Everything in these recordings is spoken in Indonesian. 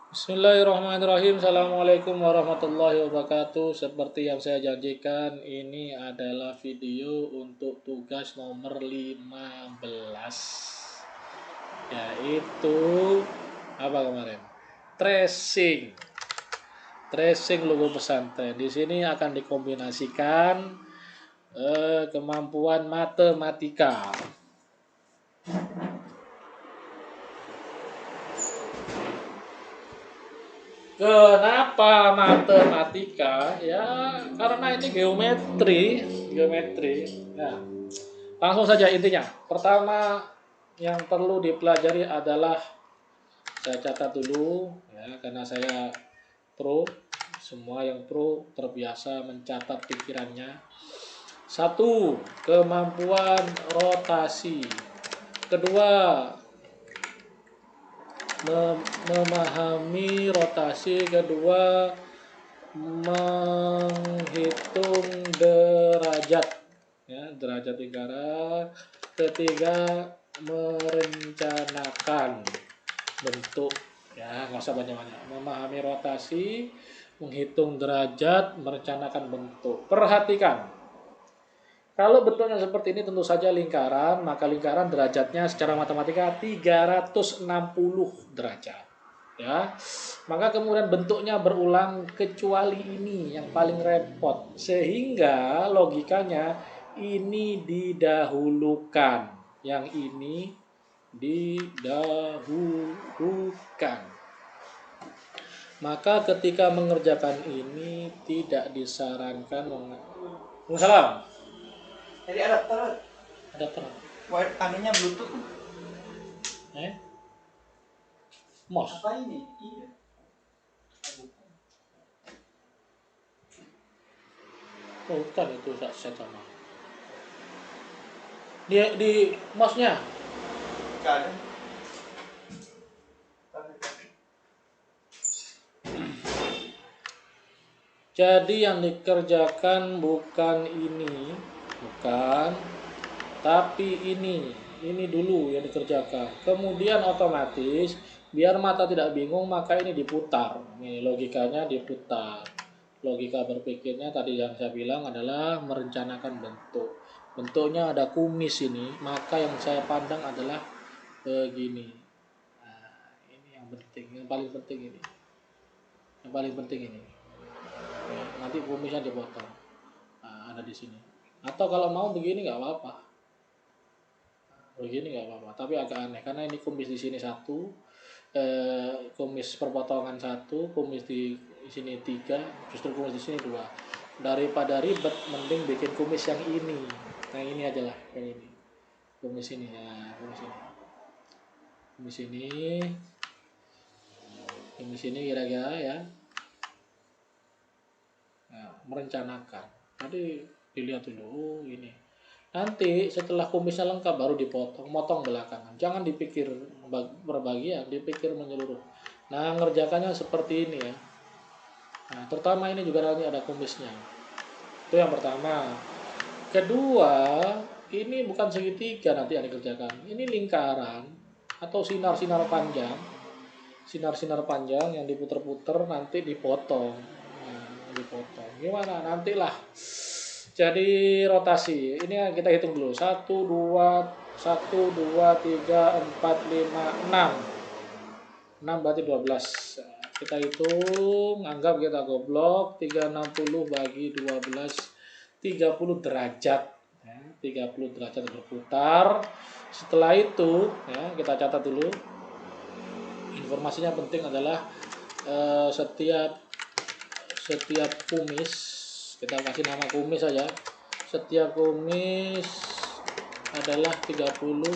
Bismillahirrahmanirrahim. Assalamualaikum warahmatullahi wabarakatuh. Seperti yang saya janjikan, ini adalah video untuk tugas nomor 15, yaitu apa kemarin? Tracing. Tracing logo pesantren. Di sini akan dikombinasikan kemampuan matematika. Kenapa matematika? Ya, karena ini geometri. Nah, langsung saja intinya. Pertama yang perlu dipelajari adalah saya catat dulu ya, karena saya pro. Semua yang pro terbiasa mencatat pikirannya. Satu, kemampuan rotasi. Kedua, memahami rotasi. Kedua, menghitung derajat ya, derajat lingkaran. Ketiga, merencanakan bentuk ya, nggak usah banyak-banyak. Memahami rotasi, menghitung derajat, merencanakan bentuk. Perhatikan, kalau bentuknya seperti ini tentu saja lingkaran, maka lingkaran derajatnya secara matematika 360 derajat. Ya. Maka kemudian bentuknya berulang kecuali ini yang paling repot. Sehingga logikanya ini didahulukan. Yang ini didahulukan. Maka ketika mengerjakan ini tidak disarankan Waalaikumsalam. Jadi adapter, Adapter. anunya Bluetooth. Mos. Apa ini? Iya. Bukan itu set sama. Di mosnya. Gak ada. Jadi yang dikerjakan bukan ini, bukan, tapi ini dulu yang dikerjakan. Kemudian otomatis biar mata tidak bingung maka ini diputar. Nih logikanya diputar. Logika berpikirnya tadi yang saya bilang adalah merencanakan bentuk. Bentuknya ada kumis ini, maka yang saya pandang adalah begini. Nah, ini yang penting, yang paling penting ini. Yang paling penting ini. Ya, nanti kumisnya dipotong. Nah, ada di sini. Atau kalau mau begini nggak apa-apa. Begini nggak apa-apa. Tapi agak aneh karena ini kumis di sini satu, kumis perpotongan satu, kumis di sini tiga, justru kumis di sini dua. Daripada ribet, mending bikin kumis yang ini. Nah ini aja lah, yang ini. Kumis ini ya, kumis ini. Kumis ini, kumis ini kira-kira ya. Nah, merencanakan. Tadi dilihat dulu ini. Nanti setelah kumisnya lengkap baru dipotong, motong belakangan. Jangan dipikir berbagian, dipikir menyeluruh. Nah, ngerjakannya seperti ini ya. Nah, pertama ini juga nanti ada kumisnya. Itu yang pertama. Kedua, ini bukan segitiga nanti yang dikerjakan. Ini lingkaran atau sinar-sinar panjang. Sinar-sinar panjang yang diputer-puter nanti dipotong. Nah, dipotong. Gimana? Nantilah. Jadi rotasi. Ini kita hitung dulu. 1 2 1 2 3 4 5 6. 6 berarti 12. Kita hitung, anggap kita goblok, 360 bagi 12 30 derajat. Ya, 30 derajat berputar. Setelah itu, ya, kita catat dulu. Informasinya penting adalah setiap kumis, kita kasih nama kumis saja. Setiap kumis adalah 30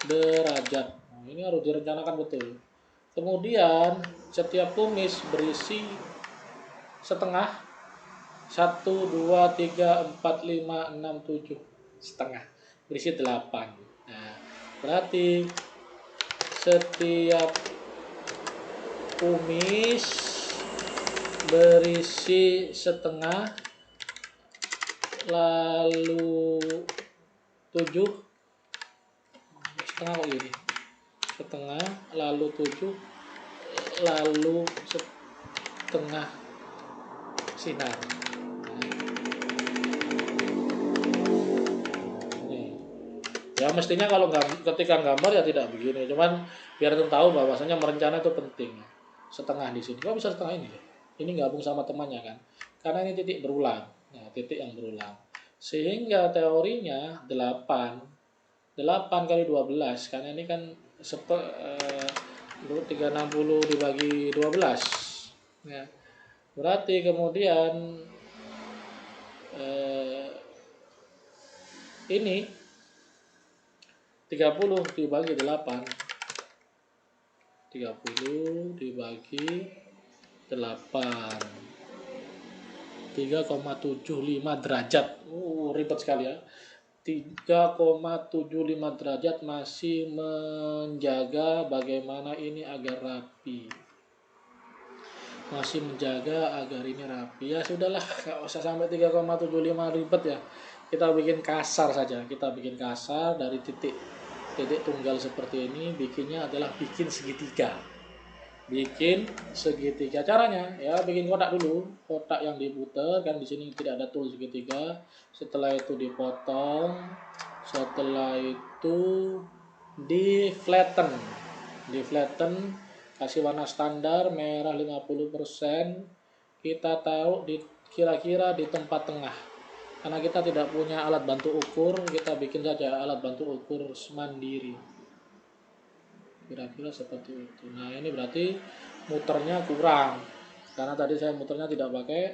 derajat. Nah, ini harus direncanakan betul. Kemudian setiap kumis berisi setengah. 1 2 3 4 5 6 7 setengah. Berisi 8. Nah, berarti setiap kumis berisi setengah, lalu 7 setengah kok gini, setengah lalu 7 lalu setengah sinar. Ini ya mestinya kalau ketika gambar ya tidak begini, cuman biar tahu bahwasanya merencana itu penting. Setengah di sini, kok bisa setengah ini gabung sama temannya kan, karena ini titik berulang, nah titik yang berulang, sehingga teorinya 8 kali 12, karena ini kan 360 dibagi 12 ya. Berarti kemudian ini 30 dibagi 8, 30 dibagi 8, 3,75 derajat. Ribet sekali ya. 3,75 derajat masih menjaga bagaimana ini agar rapi. Masih menjaga agar ini rapi. Ya sudahlah, nggak usah sampai 3,75 ribet ya. Kita bikin kasar saja. Kita bikin kasar dari titik tunggal seperti ini. Bikinnya adalah bikin segitiga. Bikin segitiga. Caranya ya bikin kotak dulu. Kotak yang diputar kan di sini tidak ada tool segitiga. Setelah itu dipotong. Setelah itu di flatten. Kasih warna standar merah 50%. Kita taruh di kira-kira di tempat tengah. Karena kita tidak punya alat bantu ukur, kita bikin saja alat bantu ukur mandiri. Kira-kira seperti itu. Nah, ini berarti muternya kurang. Karena tadi saya muternya tidak pakai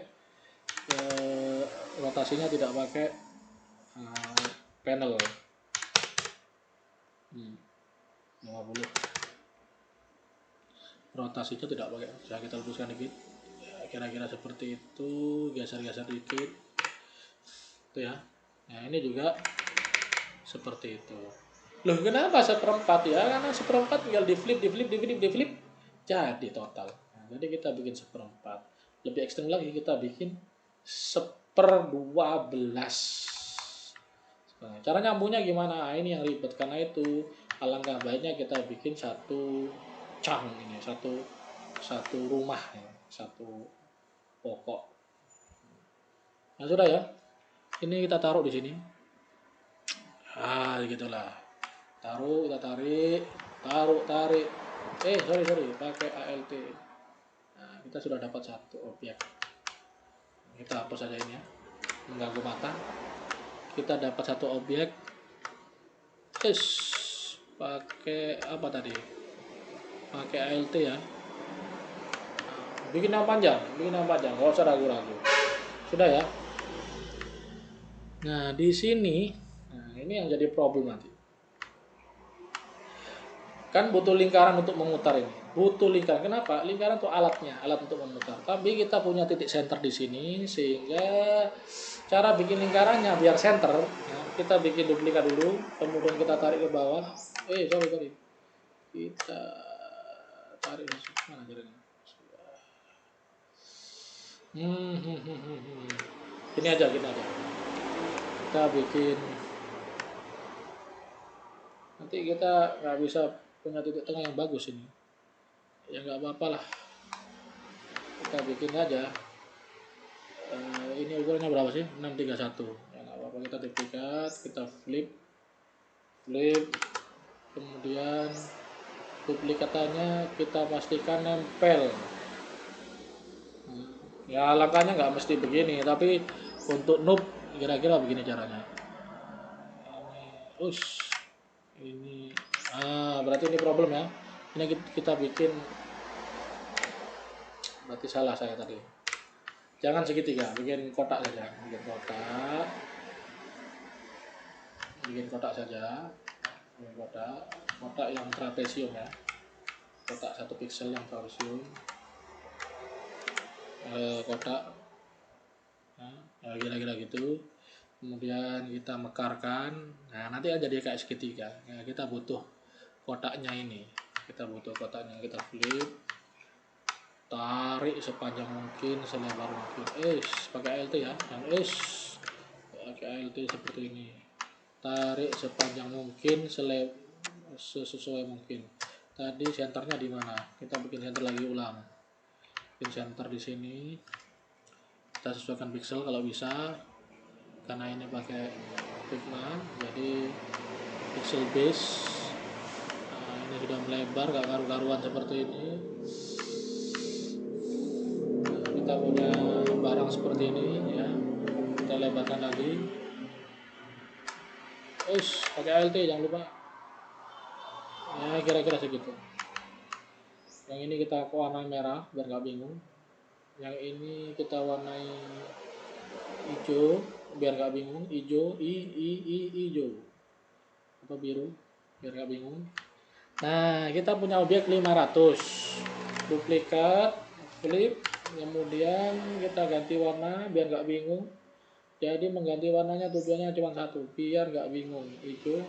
rotasinya tidak pakai panel. 50. Rotasinya tidak pakai. Bisa kita luruskan dikit. Ya, kira-kira seperti itu, geser-geser dikit. Itu ya. Nah, ini juga seperti itu. Loh, kenapa seperempat ya? Karena seperempat tinggal di flip, jadi total. Nah, jadi kita bikin seperempat. Lebih ekstrem lagi kita bikin 1/12. Nah, cara nyambungnya gimana? Ini yang ribet, karena itu alangkah baiknya kita bikin satu cang ini, satu rumah ya, satu pokok. Nah, sudah ya. Ini kita taruh di sini. Gitulah. Taruh, kita tarik. Sorry, pakai ALT. Nah, kita sudah dapat satu objek. Kita hapus saja ini ya, mengganggu mata. Kita dapat satu objek. Pakai apa tadi? Pakai ALT ya. Bikin yang panjang, nggak usah ragu-ragu. Sudah ya. Nah, di sini, ini yang jadi problem nanti. Kan butuh lingkaran untuk memutar ini. Butuh lingkaran. Kenapa? Lingkaran itu alatnya, alat untuk memutar. Tapi kita punya titik center di sini, sehingga cara bikin lingkarannya biar center, ya, kita bikin duplikat dulu, kemudian kita tarik ke bawah. Sorry. Kita tarik mana jalannya? Ini aja. Kita bikin. Nanti kita nggak bisa punya titik tengah yang bagus ini. Ya nggak apa-apa lah. Kita bikin aja. Ini ukurannya berapa sih? 631. Ya nggak apa-apa, kita duplikat, kita flip. Kemudian duplikatannya kita pastikan nempel. Ya langkahnya nggak mesti begini, tapi untuk noob kira-kira begini caranya. Ini berarti ini problem ya. Ini kita bikin, berarti salah saya tadi. Jangan segitiga, bikin kotak saja. Bikin kotak saja. Kotak yang trapesium ya. Kotak 1 pixel yang trapesium. Kotak kira-kira gitu. Kemudian kita mekarkan. Nah, nanti akan jadi kayak segitiga. Nah, kita butuh kotaknya ini. Kita flip. Tarik sepanjang mungkin, selebar mungkin. Pakai ALT ya. Dan pakai ALT seperti ini. Tarik sepanjang mungkin, sesuai mungkin. Tadi senternya di mana? Kita bikin center lagi, ulang. Bikin center di sini. Kita sesuaikan pixel kalau bisa. Karena ini pakai Figma, jadi pixel base. Nah, ini sudah melebar, gak karu-karuan seperti ini. Nah, kita punya barang seperti ini ya. Kita lebarkan lagi. Pakai ALT jangan lupa. Ya kira-kira segitu. Yang ini kita warnai merah biar nggak bingung. Yang ini kita warnai hijau biar nggak bingung. Hijau, hijau atau biru biar nggak bingung. Nah, kita punya objek 500. Duplikat, flip, kemudian kita ganti warna biar nggak bingung. Jadi mengganti warnanya tujuannya cuma satu, biar nggak bingung. Hijau.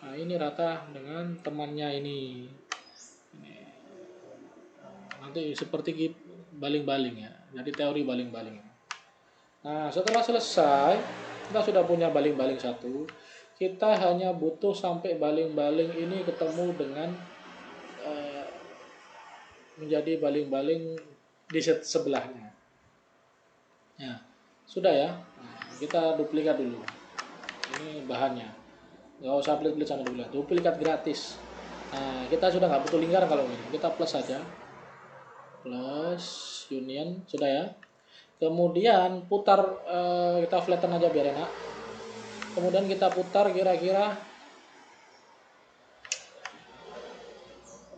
Nah, ini rata dengan temannya ini. Nanti seperti baling-baling ya. Jadi teori baling-baling. Nah, setelah selesai, kita sudah punya baling-baling satu. Kita hanya butuh sampai baling-baling ini ketemu dengan menjadi baling-baling di sebelahnya. Ya, sudah ya. Nah, kita duplikat dulu. Ini bahannya. Nggak usah pelit-pelit sama duplikat. Duplikat gratis. Nah, kita sudah nggak butuh lingkaran kalau ini. Kita plus saja. Plus union, sudah ya. Kemudian putar, kita flatten aja biar enak. Kemudian kita putar kira-kira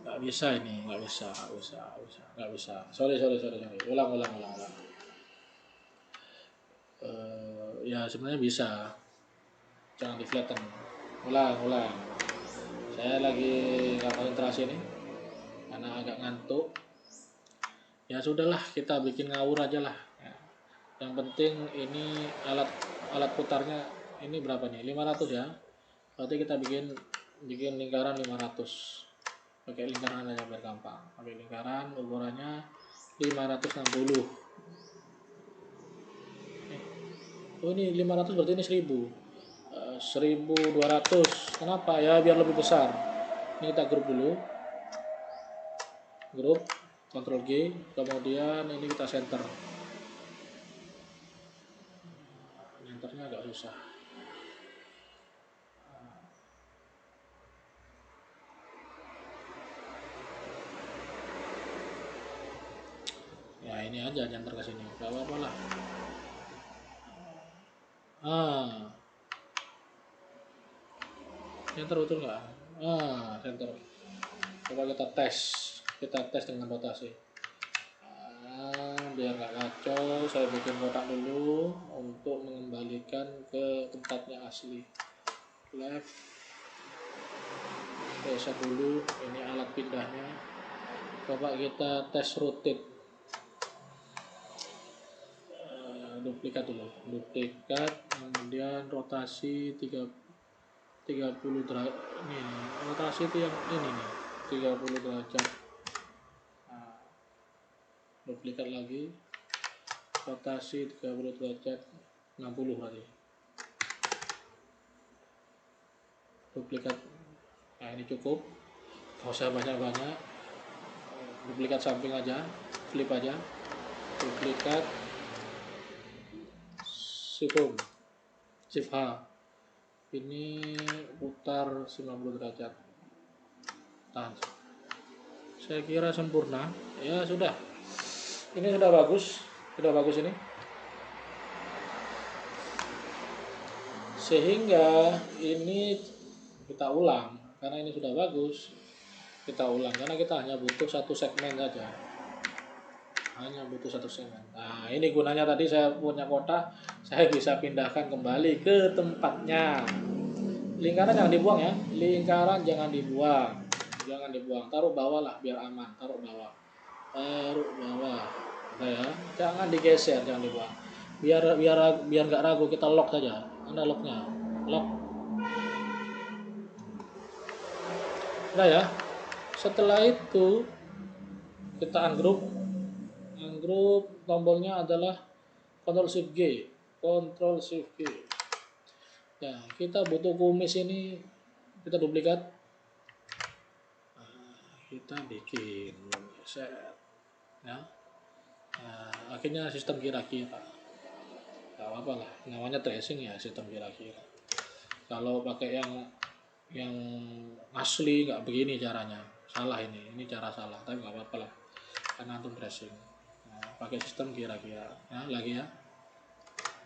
nggak bisa ini, nggak bisa. Sorry. Ulang. Ya sebenarnya bisa, jangan di flatten. Ulang. Saya lagi nggak konsentrasi nih karena agak ngantuk. Ya sudahlah, kita bikin ngawur aja lah. Yang penting ini alat putarnya ini berapa nih? 500 ya. Berarti kita bikin lingkaran 500. Pakai lingkaran aja biar gampang. Pakai lingkaran, ukurannya 560. Oh ini 500 berarti ini 1000. 1200. Kenapa? Ya biar lebih besar. Ini kita grup dulu. Grup, Ctrl G, kemudian ini kita center. Centernya agak susah. Ya ini aja center ke sini. Gak apa-apa lah. Center betul nggak? Center. Coba kita tes dengan rotasi. Biar nggak kacau, saya bikin kotak dulu untuk mengembalikan ke tempatnya asli. Left, reset dulu. Ini alat pindahnya. Coba kita tes rotate. Duplikat dulu. Kemudian rotasi 30 derajat. Ini rotasi itu yang ini nih, 30 derajat. Duplikat lagi, rotasi 30 derajat, 60 berarti. Duplikat. Nah ini cukup, nggak usah banyak-banyak. Duplikat samping aja, flip aja. Duplikat, shift H. Ini putar 90 derajat. Tahan. Saya kira sempurna. Ya sudah. Ini sudah bagus ini. Sehingga ini kita ulang karena ini sudah bagus. Kita ulang karena kita hanya butuh satu segmen saja. Nah, ini gunanya tadi saya punya kotak, saya bisa pindahkan kembali ke tempatnya. Lingkaran jangan dibuang ya. Jangan dibuang. Taruh bawah lah biar aman. Taruh bawah. Nah ya, jangan digeser, jangan dibuang. Biar nggak ragu, kita lock saja. Anda locknya, lock. Nah ya, setelah itu kita ungroup. Tombolnya adalah Ctrl Shift G. Ya, kita butuh kumis ini, kita duplikat. kita bikin set ya. Nah, akhirnya sistem kira-kira nggak apa lah, namanya tracing ya, sistem kira-kira. Kalau pakai yang asli nggak begini caranya, salah ini cara salah, tapi nggak apa-apa lah karena antum tracing. Nah, pakai sistem kira-kira ya, lagi ya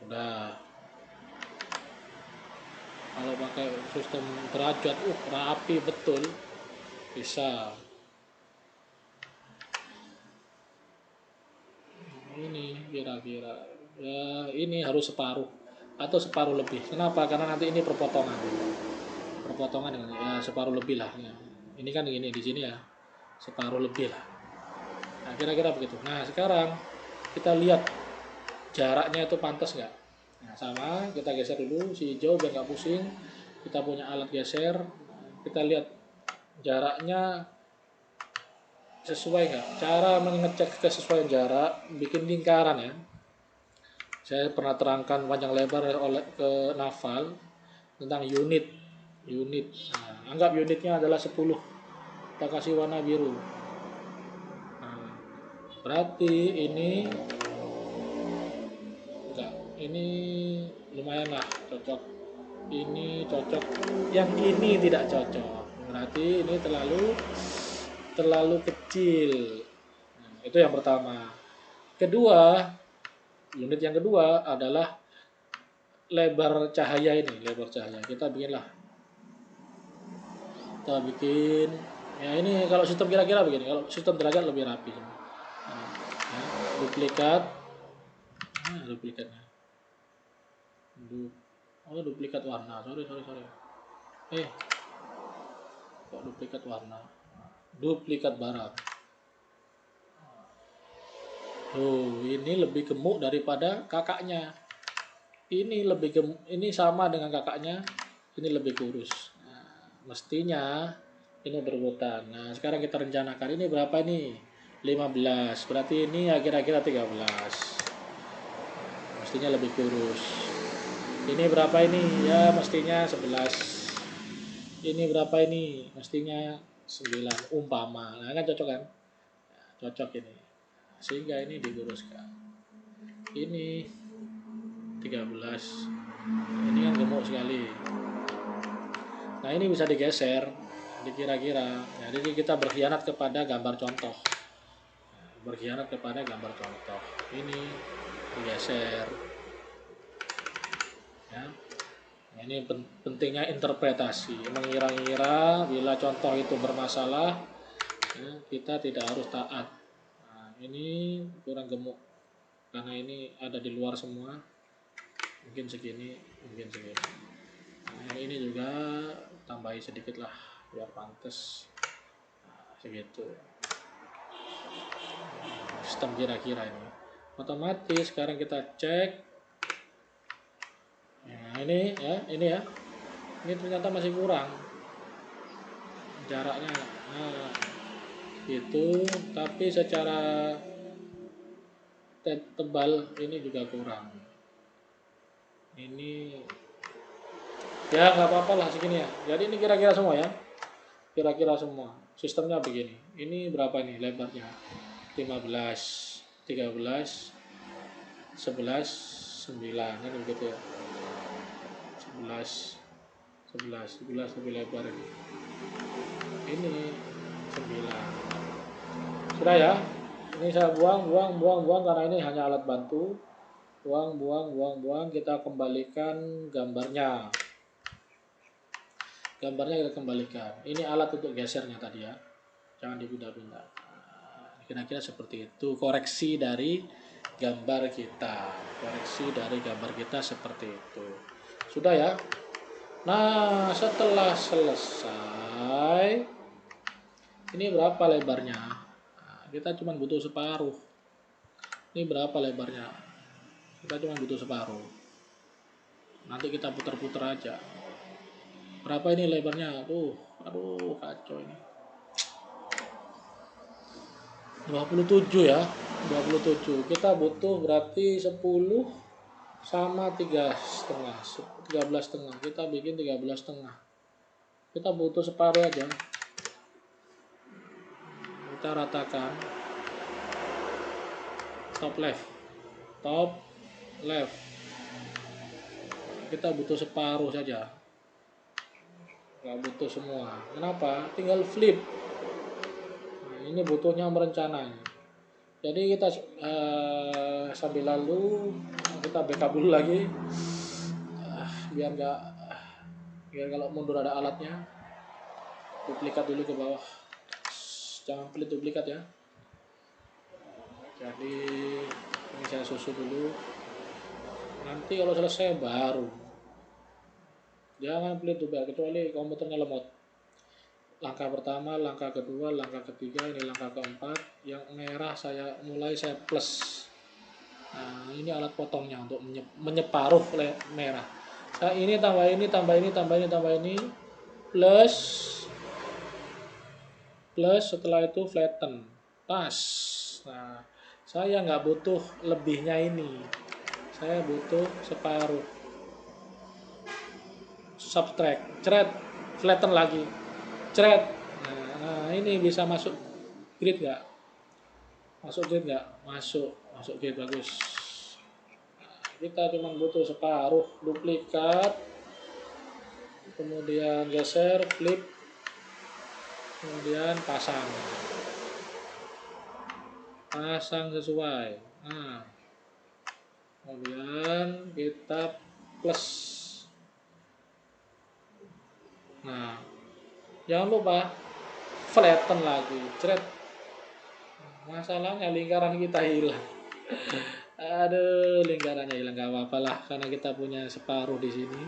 udah. Kalau pakai sistem derajat rapi betul bisa. Ini kira-kira ya, ini harus separuh atau separuh lebih. Kenapa? Karena nanti ini perpotongan dengan ya separuh lebih lah ya. Ini kan ini di sini ya separuh lebih lah. Nah, kira-kira begitu. Nah, sekarang kita lihat jaraknya itu pantas nggak. Nah, sama kita geser dulu si hijau biar nggak pusing. Kita punya alat geser, kita lihat jaraknya sesuai nggak. Cara mengecek kesesuaian jarak, bikin lingkaran ya. Saya pernah terangkan panjang lebar oleh ke Naval tentang unit. Nah, anggap unitnya adalah 10. Kita kasih warna biru. Nah, berarti ini enggak, ini lumayan lah cocok. Ini cocok, yang ini tidak cocok. Berarti ini terlalu kecil. Nah, itu yang pertama. Kedua, unit yang kedua adalah lebar cahaya ini, lebar cahaya. Kita bikin ya ini kalau sistem kira-kira begini, kalau sistem derajat lebih rapi. Nah, ya, duplikat. Nah, duplikatnya. Duplikat warna. Sorry. Kok duplikat warna? Duplikat barang. Ini lebih gemuk daripada kakaknya. Ini sama dengan kakaknya, ini lebih kurus. Nah, mestinya ini berurutan. Nah, sekarang kita rencanakan ini berapa ini? 15. Berarti ini ya kira-kira 13. Mestinya lebih kurus. Ini berapa ini? Ya mestinya 11. Ini berapa ini? Mestinya 9 umpama. Nah, kan cocok kan? Cocok ini. Sehingga ini diluruskan. Ini 13. Ini kan gemuk sekali. Nah, ini bisa digeser, dikira-kira. Jadi kita berkhianat kepada gambar contoh. Ini digeser. Ya. Nah, ini pentingnya interpretasi. Mengira-ngira bila contoh itu bermasalah, ya, kita tidak harus taat. Nah, ini kurang gemuk karena ini ada di luar semua. Mungkin segini. Nah, ini juga tambahi sedikit lah biar pantas. Nah, segitu. Sistem kira-kira ini otomatis. Sekarang kita cek. Nah, ini ya. Ini ternyata masih kurang jaraknya. Nah, itu tapi secara tebal ini juga kurang. Ini ya nggak apa-apa lah segini ya. Jadi ini kira-kira semua ya. Kira-kira semua. Sistemnya begini. Ini berapa ini lebarnya? 15, 13, 11, 9 kan begitu ya. 11 lebih lebar ini. Ini 9. Sudah ya. Ini saya buang karena ini hanya alat bantu. Buang. Kita kembalikan gambarnya. Kita kembalikan. Ini alat untuk gesernya tadi ya. Jangan dipindah-pindah. Kira-kira seperti itu. Koreksi dari gambar kita seperti itu. Sudah ya. Nah, setelah selesai, ini berapa lebarnya? Nah, kita cuma butuh separuh. Ini berapa lebarnya? Kita cuma butuh separuh. Nanti kita putar-putar aja. Berapa ini lebarnya? Aduh, kacau ini. 27 ya. 27. Kita butuh berarti 10 sama 3,5. 13,5. Kita bikin 13,5. Kita butuh separuh aja. kita ratakan top left, kita butuh separuh saja, nggak butuh semua. Kenapa? Tinggal flip. Nah, ini butuhnya merencana. Jadi kita sambil lalu kita backup dulu lagi, biar kalau mundur ada alatnya. Duplikat dulu ke bawah, jangan pelit duplikat ya. Jadi ini saya susun dulu, nanti kalau selesai baru, jangan pelit duplikat kecuali komputernya lemot. Langkah pertama, langkah kedua, langkah ketiga, ini langkah keempat. Yang merah saya plus. Nah, ini alat potongnya untuk menyeparuh merah. Nah, ini tambah ini, plus, setelah itu flatten, pas. Nah, saya nggak butuh lebihnya ini, saya butuh separuh. Subtract, cret, flatten lagi, cret. Nah, ini bisa masuk grid nggak? Masuk grid nggak? Masuk grid, bagus. Nah, kita cuma butuh separuh, duplikat, kemudian geser, flip, kemudian pasang sesuai. Nah, kemudian kita plus. Nah, jangan lupa flatten lagi, cret. Masalahnya lingkaran kita hilang. Aduh, lingkarannya hilang, nggak apa-apa lah, karena kita punya separuh di sini.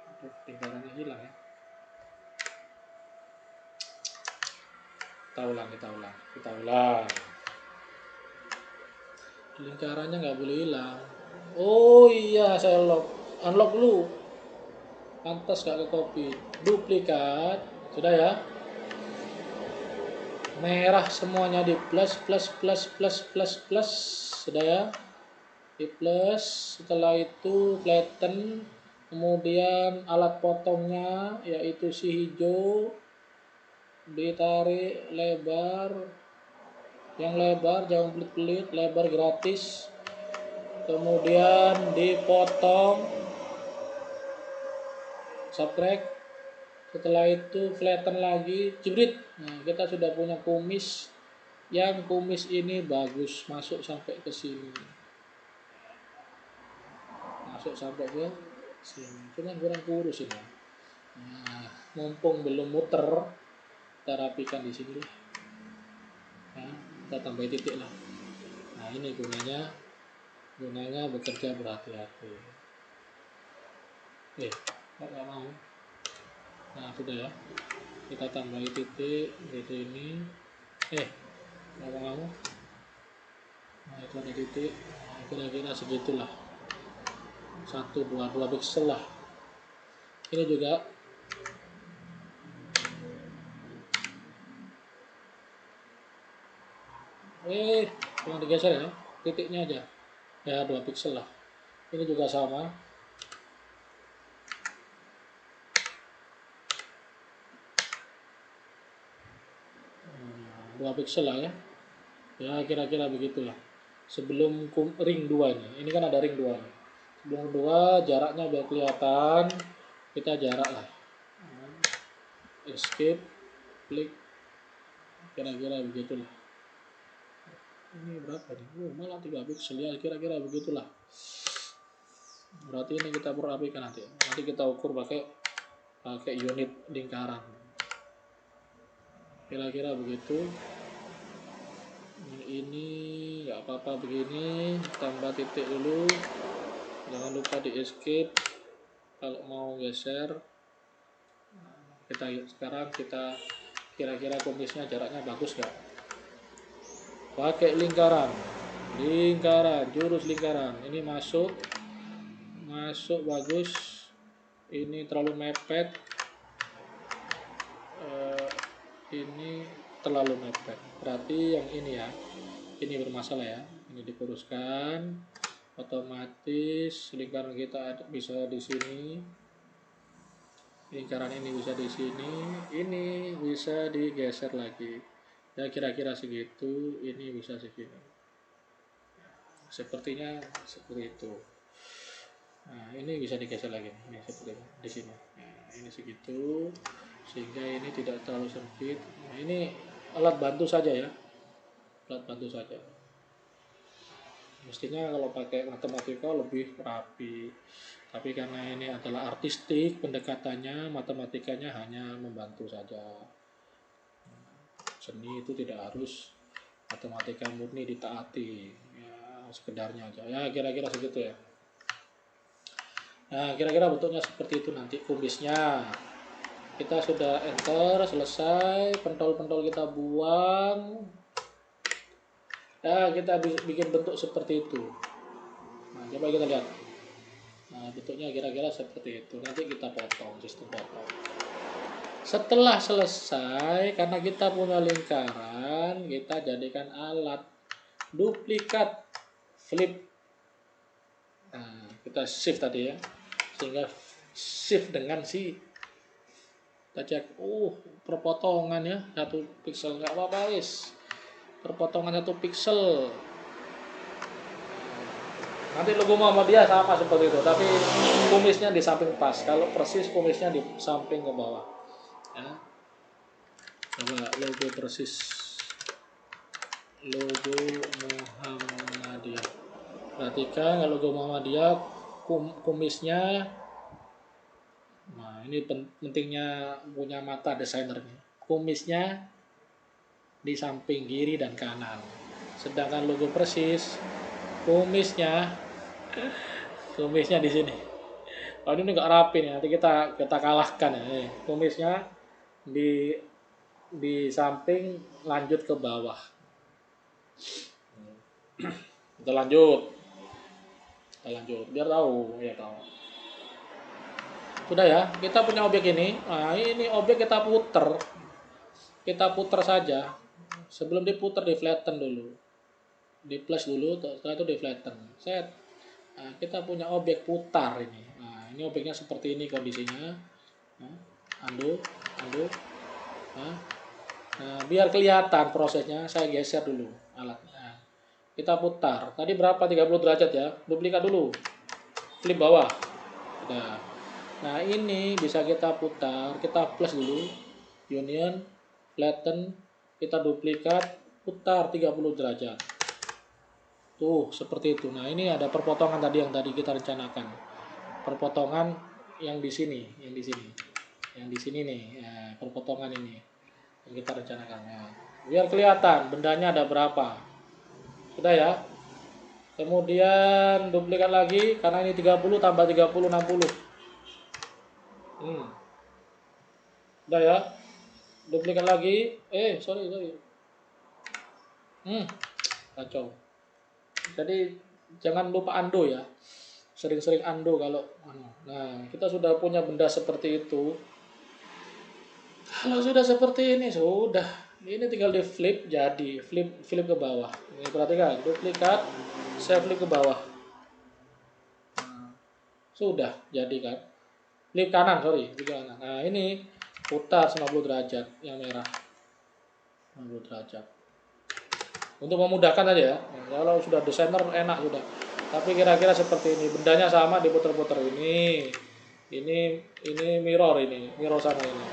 Aduh, lingkarannya hilang ya. Kita ulang. Lingkarannya nggak boleh hilang. Oh iya, saya unlock dulu. Pantas nggak ke copy. Duplikat, sudah ya. Merah semuanya di plus, sudah ya. Di plus, setelah itu flatten, kemudian alat potongnya yaitu si hijau ditarik lebar, yang lebar jangan pelit-pelit, lebar gratis, kemudian dipotong, subtract, setelah itu flatten lagi, jebrit. Nah, kita sudah punya kumis, yang kumis ini bagus masuk sampai ke sini, cuman kurang kurus ini. Nah, mumpung belum muter, kita rapikan di sini lah. Nah, kita tambah titik lah. Nah, ini gunanya bekerja berhati-hati. Nggak mau. Nah, sudah ya. Kita tambah titik gitu ini. Nggak mau. Nah, itu ada titik. Nah, kira-kira segitulah. 2 pixel lah. Ini juga cuma digeser ya, titiknya aja ya, 2 pixel lah. Ini juga sama, 2 pixel lah ya, kira-kira begitulah. Sebelum ring 2 ini kan ada ring 2 nih. Sebelum 2 jaraknya biar kelihatan, kita jarak lah, escape, klik, kira-kira begitulah. Ini berapa nih? Malah 3 pixel ya, kira-kira begitulah. Berarti ini kita perlu rapikan nanti kita ukur pakai unit lingkaran, kira-kira begitu. Ini nggak apa-apa begini, tambah titik dulu, jangan lupa di escape kalau mau geser. Sekarang kita kira-kira kumisnya jaraknya bagus nggak? Pakai lingkaran, jurus lingkaran. Ini masuk bagus. Ini terlalu mepet, ini terlalu mepet. Berarti yang ini ya, ini bermasalah ya. Ini dikuruskan, otomatis lingkaran kita bisa di sini. lingkaran ini bisa di sini, ini bisa digeser lagi ya, kira-kira segitu, ini bisa segini, sepertinya seperti itu. Nah ini bisa digeser lagi, ini seperti di sini, nah ini segitu, sehingga ini tidak terlalu sempit. Nah ini alat bantu saja ya, alat bantu saja. Mestinya kalau pakai matematika lebih rapi, tapi karena ini adalah artistik pendekatannya, matematikanya hanya membantu saja. Seni itu tidak harus matematika murni ditaati, ya sekedarnya aja ya, kira-kira segitu ya. Nah kira-kira bentuknya seperti itu nanti kumisnya. Kita sudah enter, selesai, pentol-pentol kita buang ya, kita bikin bentuk seperti itu. Nah coba kita lihat, nah bentuknya kira-kira seperti itu, nanti kita potong, sistem potong. Setelah selesai, karena kita punya lingkaran, kita jadikan alat duplikat flip. Nah, kita shift tadi ya, sehingga shift dengan si kita cek, perpotongan ya 1 pixel, nggak apa-apa wis, perpotongan 1 pixel. Nanti logo Muhammadiyah sama seperti itu, tapi kumisnya di samping pas. Kalau persis kumisnya di samping ke bawah. Ya. Coba logo persis, logo Muhammadiyah. Perhatikan kalau logo Muhammadiyah kumisnya. Nah ini pentingnya punya mata desainernya. Kumisnya di samping kiri dan kanan. Sedangkan logo persis kumisnya di sini. Kalau ini nggak rapi nih, nanti kita kalahkan ya. Kumisnya di samping, lanjut ke bawah. Kita lanjut biar tahu ya, tahu. Sudah ya, kita punya objek ini. Nah ini objek kita putar saja. Sebelum diputar, di flatten dulu, di plus dulu, setelah itu di flatten. Set. Nah, kita punya objek putar ini. Nah ini objeknya seperti ini kondisinya. Nah, undo. Nah, biar kelihatan prosesnya, saya geser dulu alat. Nah, kita putar. Tadi berapa? 30 derajat ya. Duplikat dulu. Flip bawah. Nah, ini bisa kita putar. Kita plus dulu. Union, flatten, kita duplikat, putar 30 derajat. Tuh, seperti itu. Nah, ini ada perpotongan tadi yang tadi kita rencanakan. Perpotongan yang di sini, Yang di sini nih, ya, perpotongan ini yang kita rencanakan ya. Biar kelihatan bendanya ada berapa. Sudah ya. Kemudian duplikat lagi, karena ini 30 tambah 30 60. Udah ya. Duplikat lagi. Sorry. Kacau. Jadi jangan lupa undo ya. Sering-sering undo kalau. Nah, kita sudah punya benda seperti itu. Kalau sudah seperti ini, sudah. Ini tinggal di flip, jadi flip ke bawah. Ini perhatikan, duplikat, saya flip ke bawah. Sudah jadi kan. Flip kanan, flip kanan. Nah, ini putar 90 derajat yang merah. 90 derajat. Untuk memudahkan aja ya. Kalau sudah desainer enak sudah. Tapi kira-kira seperti ini, bendanya sama, diputar-putar ini. Ini mirror sama ini.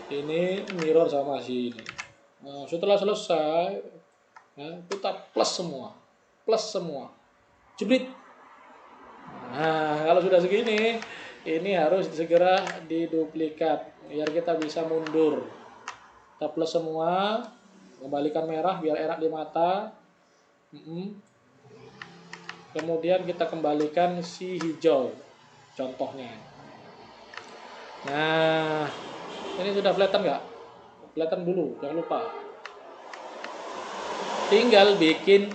Ini mirror sama si ini. Nah, setelah selesai, ya, kita plus semua, jebrit. Nah, kalau sudah segini, ini harus segera diduplikat biar kita bisa mundur. Kita plus semua, kembalikan merah biar enak di mata. Kemudian kita kembalikan si hijau, contohnya. Nah, ini sudah flatten nggak? Flatten dulu, jangan lupa. Tinggal bikin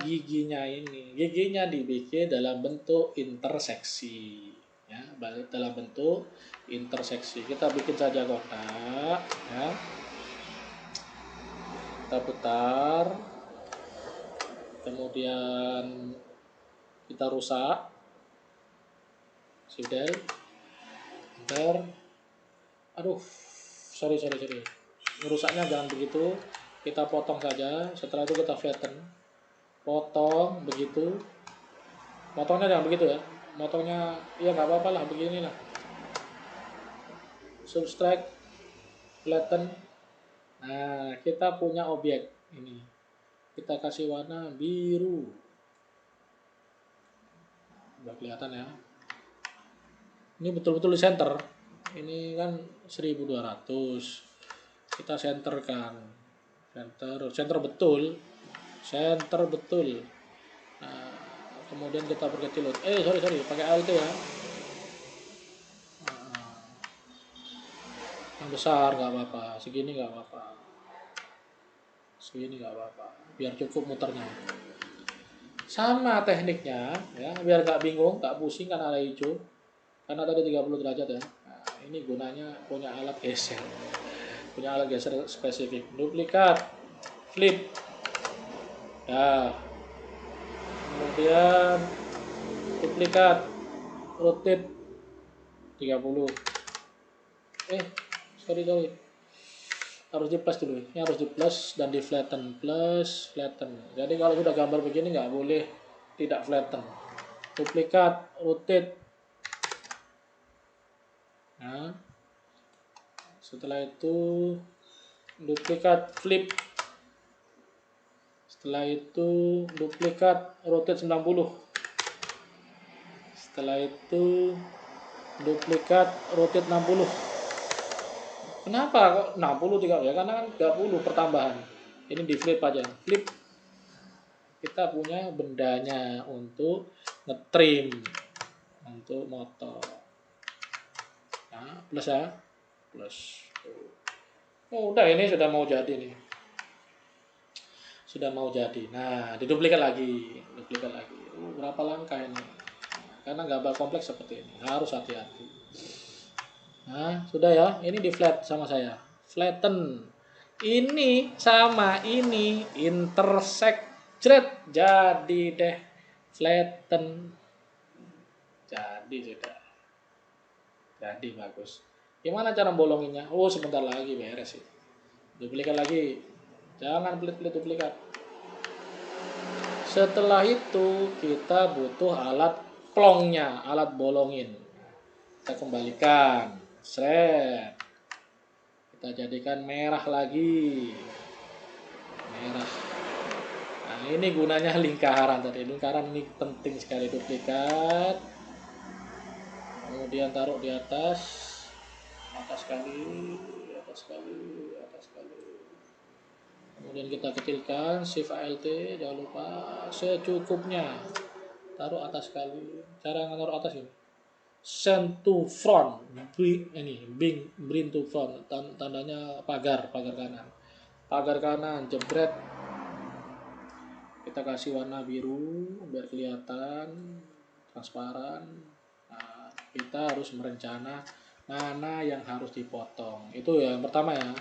giginya ini. Giginya dibikin dalam bentuk interseksi. Ya, dalam bentuk interseksi. Kita bikin saja kotak, ya. Kita putar. Kemudian kita rusak. Sudah. Aduh, sorry. Rusaknya jangan begitu. Kita potong saja. Setelah itu kita flatten. Potong begitu. Potongnya jangan begitu ya. Potongnya ya nggak apa-apa lah, beginilah. Subtract, flatten. Nah, kita punya objek ini. Kita kasih warna biru. Udah kelihatan ya. Ini betul-betul di center. Ini kan 1200. Kita centerkan. Center betul. Nah, kemudian kita perkecil. Sorry, pakai Alt ya. Yang besar nggak apa-apa, segini nggak apa-apa, biar cukup muternya. Sama tekniknya ya, biar nggak bingung, nggak pusing kan area hijau, karena tadi 30 derajat ya. Nah, ini gunanya punya alat geser spesifik. Duplikat, flip, ya, kemudian duplikat, rotate 30. Sorry, harus di plus dulu. Ini harus di plus dan di flatten, flatten. Jadi kalau sudah gambar begini nggak boleh tidak flatten. Duplikat, rotate. Nah, setelah itu duplikat, flip. Setelah itu duplikat, rotate 90. Setelah itu duplikat, rotate 60. Kenapa kok 60 juga ya? Karena kan 30 pertambahan. Ini di flip aja. Flip. Kita punya bendanya untuk ngetrim, untuk motor. Nah, plus ya. Plus. Oh, udah, ini sudah mau jadi nih. Nah, diduplikat lagi. Berapa langkah ini? Karena gambar kompleks seperti ini. Harus hati-hati. Nah, sudah ya. Ini di flat sama saya. Flatten. Ini sama ini intersect. Jadi deh. Flatten. Jadi sudah. Jadi bagus. Gimana cara bolonginnya? Oh, sebentar lagi beres sih. Duplikat lagi. Jangan pelit-pelit duplikat. Setelah itu kita butuh alat plongnya, alat bolongin. Kita kembalikan. Kita jadikan merah lagi. Merah. Nah, ini gunanya lingkaran tadi. Lingkaran ini penting sekali. Duplikat. Kemudian taruh di atas. Atas kali. Kemudian kita kecilkan. Shift Alt. Jangan lupa. Secukupnya. Taruh atas kali. Cara naruh atas ini. Send to front, bring to front, tandanya pagar kanan, jebret. Kita kasih warna biru biar kelihatan transparan. Nah, kita harus merencana mana yang harus dipotong. Itu yang pertama ya.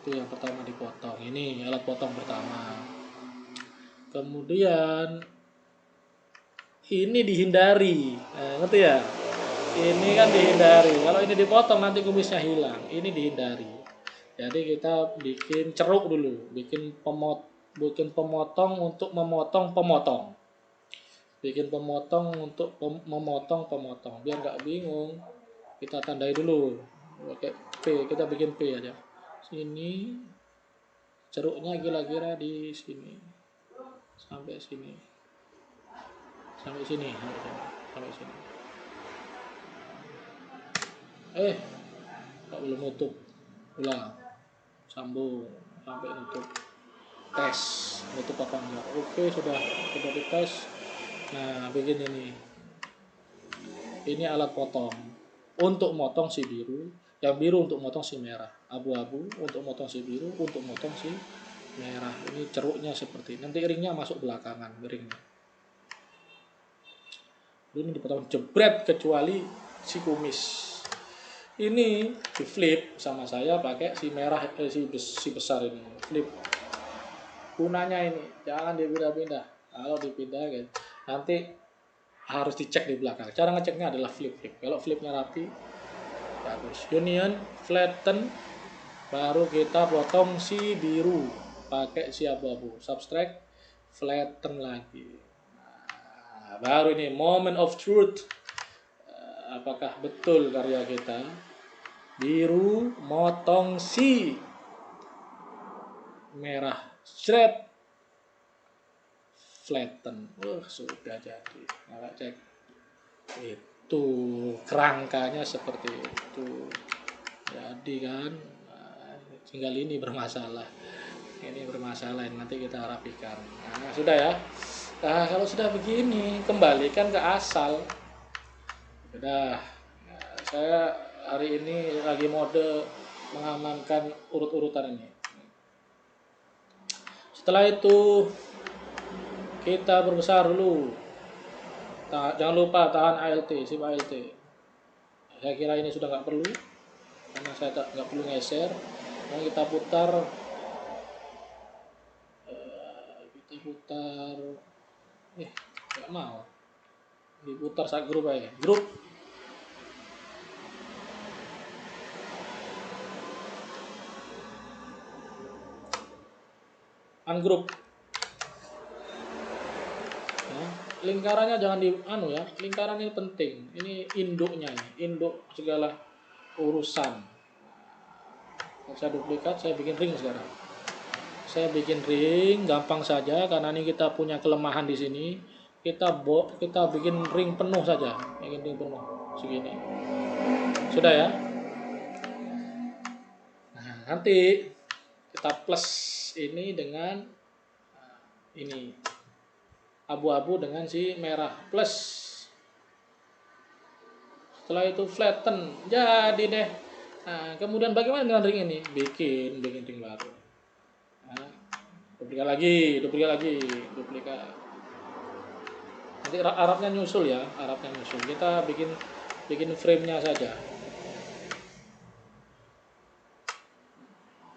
Dipotong. Ini alat potong pertama. Kemudian ini dihindari, ngerti ya? Ini kan dihindari. Kalau ini dipotong nanti kumisnya hilang. Ini dihindari. Jadi kita bikin ceruk dulu, bikin pemotong untuk memotong pemotong. Biar nggak bingung. Kita tandai dulu. Pakai P, kita bikin P aja. Sini ceruknya kira-kira di sini sampai sini. Sampai sini. Kok belum nutup? Ulang. Sambung sampai nutup. Tes nutup apa enggak? Oke, sudah dites. Nah, bikin ini. Ini alat potong untuk motong si biru, yang biru untuk motong si merah, abu-abu untuk motong si biru, untuk motong si merah. Ini ceruknya seperti ini. Nanti ringnya masuk belakangan, ringnya. Ini dipotong jebret kecuali si kumis. Ini di flip sama saya pakai si merah, si besar ini. Flip. Gunanya ini jangan dipindah-pindah. Kalau dipindah gitu, nanti harus dicek di belakang. Cara ngeceknya adalah flip. Kalau flipnya rapi, bagus. Union, flatten, baru kita potong si biru pakai si abu-abu. Subtract, flatten lagi. Nah, baru ini moment of truth. Apakah betul karya kita? Biru motong si merah, shred, flatten. Sudah jadi. Nah, cek. Itu kerangkanya seperti itu. Jadi kan, tinggal ini bermasalah. Ini bermasalah, nanti kita rapikan. Nah, sudah ya. Nah, kalau sudah begini, kembalikan ke asal. Sudah. Nah, saya hari ini lagi mode mengamankan urut-urutan ini. Setelah itu kita berbesar dulu. Jangan lupa tahan ALT, SIP ALT. Saya kira ini sudah nggak perlu karena saya nggak perlu geser. Nah, kita putar nggak mau diputar saat grup aja, grup ungroup ya. Lingkarannya jangan di ya, lingkaran ini penting, ini induknya, induk segala urusan. Saya duplikat, saya bikin ring sekarang. Saya bikin ring, gampang saja karena ini kita punya kelemahan di sini. Kita bikin ring penuh saja, bikin ring penuh segini. Sudah ya. Nah, nanti kita plus ini dengan ini abu-abu dengan si merah plus. Setelah itu flatten, jadi deh. Nah, kemudian bagaimana dengan ring ini? Bikin ring baru. Nah, duplikat lagi. Nanti Arabnya nyusul ya, Kita bikin frame-nya saja.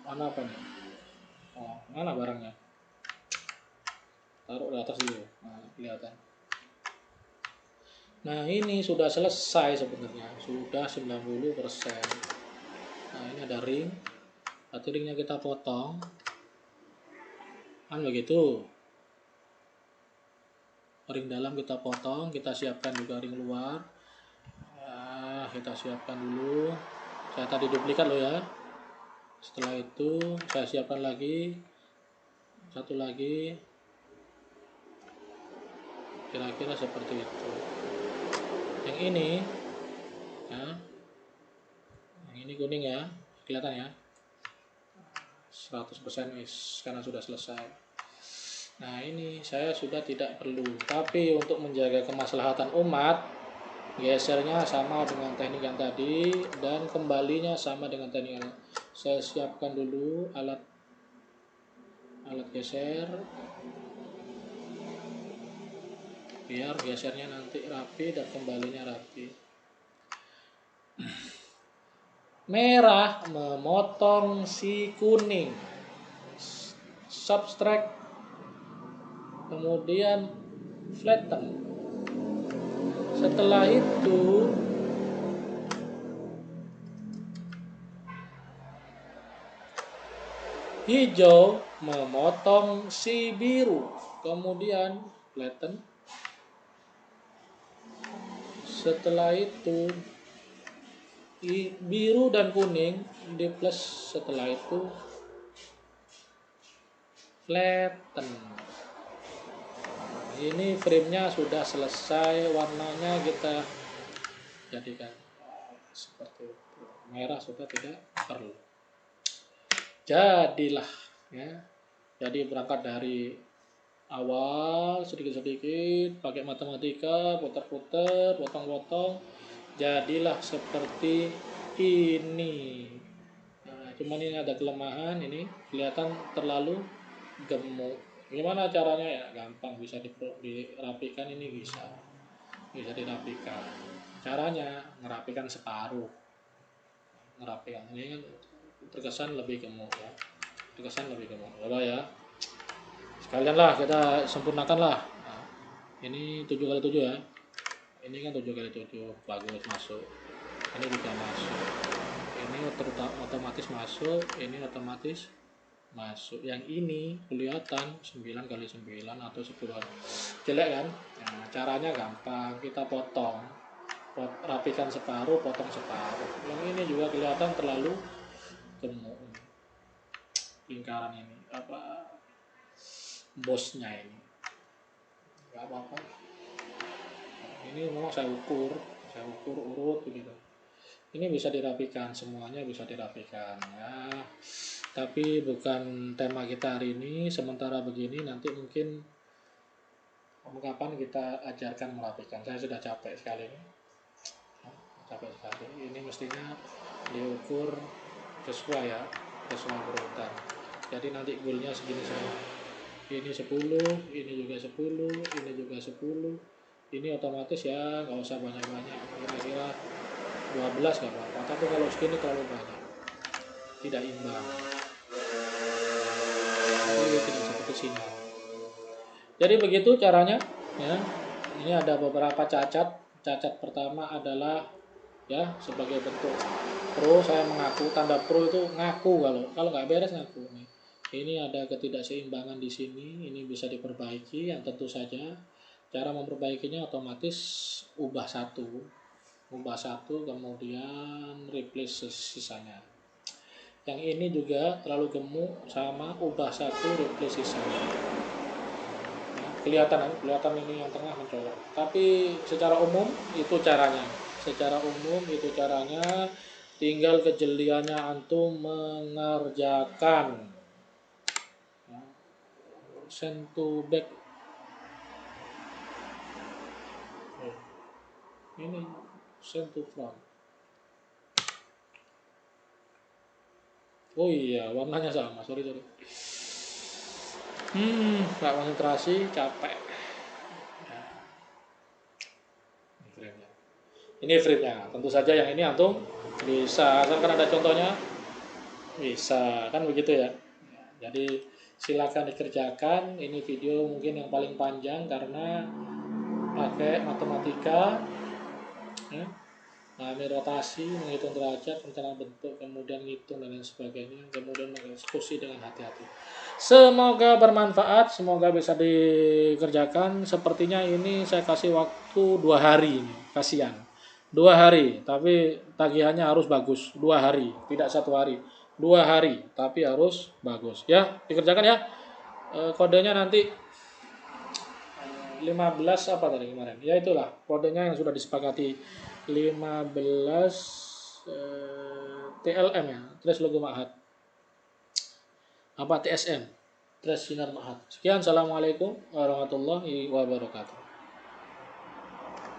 Mana apa nih? Oh, mana barangnya? Taruh di atas dulu. Nah, kelihatan. Nah, ini sudah selesai sebenarnya. Sudah 90%. Nah, ini ada ring. Berarti ringnya kita potong. Kan begitu. Ring dalam kita potong, kita siapkan juga ring luar. Nah, kita siapkan dulu. Saya tadi duplikat loh ya. Setelah itu saya siapkan lagi. Satu lagi. Kira-kira seperti itu. Yang ini ya. Yang ini kuning ya. Kelihatan ya. 100% karena sudah selesai. Nah, ini saya sudah tidak perlu, tapi untuk menjaga kemaslahatan umat, gesernya sama dengan teknik yang tadi dan kembalinya sama dengan teknik yang saya siapkan dulu alat geser biar gesernya nanti rapi dan kembalinya rapi. Merah memotong si kuning, subtract, kemudian flatten. Setelah itu hijau memotong si biru, kemudian flatten. Setelah itu biru dan kuning di plus, setelah itu flatten. Ini frame-nya sudah selesai, warnanya kita jadikan seperti itu. Merah sudah tidak perlu. Jadilah ya. Jadi berangkat dari awal sedikit-sedikit pakai matematika, putar-putar, potong-potong, jadilah seperti ini. Nah, cuman ini ada kelemahan, ini kelihatan terlalu gemuk. Gimana caranya ya? Gampang, bisa dirapikan, ini bisa dirapikan. Caranya ngerapikan separuh. Ngerapikan ini kan terkesan lebih gemuk ya. Coba ya. Sekalian lah kita sempurnakan lah. Nah, ini 7x7 ya. Ini kan 7x7 bagus masuk. Ini juga masuk. Ini otomatis masuk. Ini otomatis masuk. Yang ini kelihatan 9x9 atau 10. Jelek kan? Nah, caranya gampang. Kita potong. Rapikan separuh, potong separuh. Yang ini juga kelihatan terlalu gemuk. Lingkaran ini apa bosnya ini. Enggak apa-apa. Ini memang saya ukur urut begitu. Ini bisa dirapikan, semuanya bisa dirapikan ya. Tapi bukan tema kita hari ini. Sementara begini nanti mungkin kapan kita ajarkan merapikan. Saya sudah capek sekali ini. Capek sekali. Ini mestinya diukur sesuai ya, sesuai berurutan. Jadi nanti goalnya segini semua. Ini 10, ini juga 10, ini juga 10. Ini otomatis ya nggak usah banyak-banyak, kira-kira 12 nggak apa-apa, tapi kalau segini terlalu banyak, tidak imbang, jadi tidak seperti sini. Jadi begitu caranya ya. Ini ada beberapa cacat pertama adalah ya sebagai bentuk pro, saya mengaku, tanda pro itu ngaku, kalau nggak beres ngaku. Ini ada ketidakseimbangan di sini, ini bisa diperbaiki. Yang tentu saja cara memperbaikinya otomatis ubah satu, kemudian replace sisanya. Yang ini juga terlalu gemuk, sama ubah satu, replace sisanya. Nah, kelihatan ini yang tengah mencolok. Tapi secara umum itu caranya. Tinggal kejeliannya antum mengerjakan. Send to back. Ini send to front. Oh iya, warnanya sama. Sorry. Nggak konsentrasi, capek. Ini frame-nya. Tentu saja yang ini antum bisa, asalkan ada contohnya, bisa kan begitu ya. Jadi silakan dikerjakan. Ini video mungkin yang paling panjang karena pakai matematika ya. Mengambil rotasi, menghitung derajat, rencana bentuk, kemudian ngitung dan lain sebagainya, kemudian mengeksekusi dengan hati-hati. Semoga bermanfaat, semoga bisa dikerjakan. Sepertinya ini saya kasih waktu 2 hari ini, kasihan 2 hari, tapi tagihannya harus bagus. 2 hari, tidak 1 hari, 2 hari, tapi harus bagus ya. Dikerjakan ya. Kodenya nanti 15 apa tadi kemarin, ya itulah kodenya yang sudah disepakati. 15 TLM ya, Trace Logo Ma'had, apa TSM, Trace Sinar Ma'had. Sekian, assalamualaikum warahmatullahi wabarakatuh.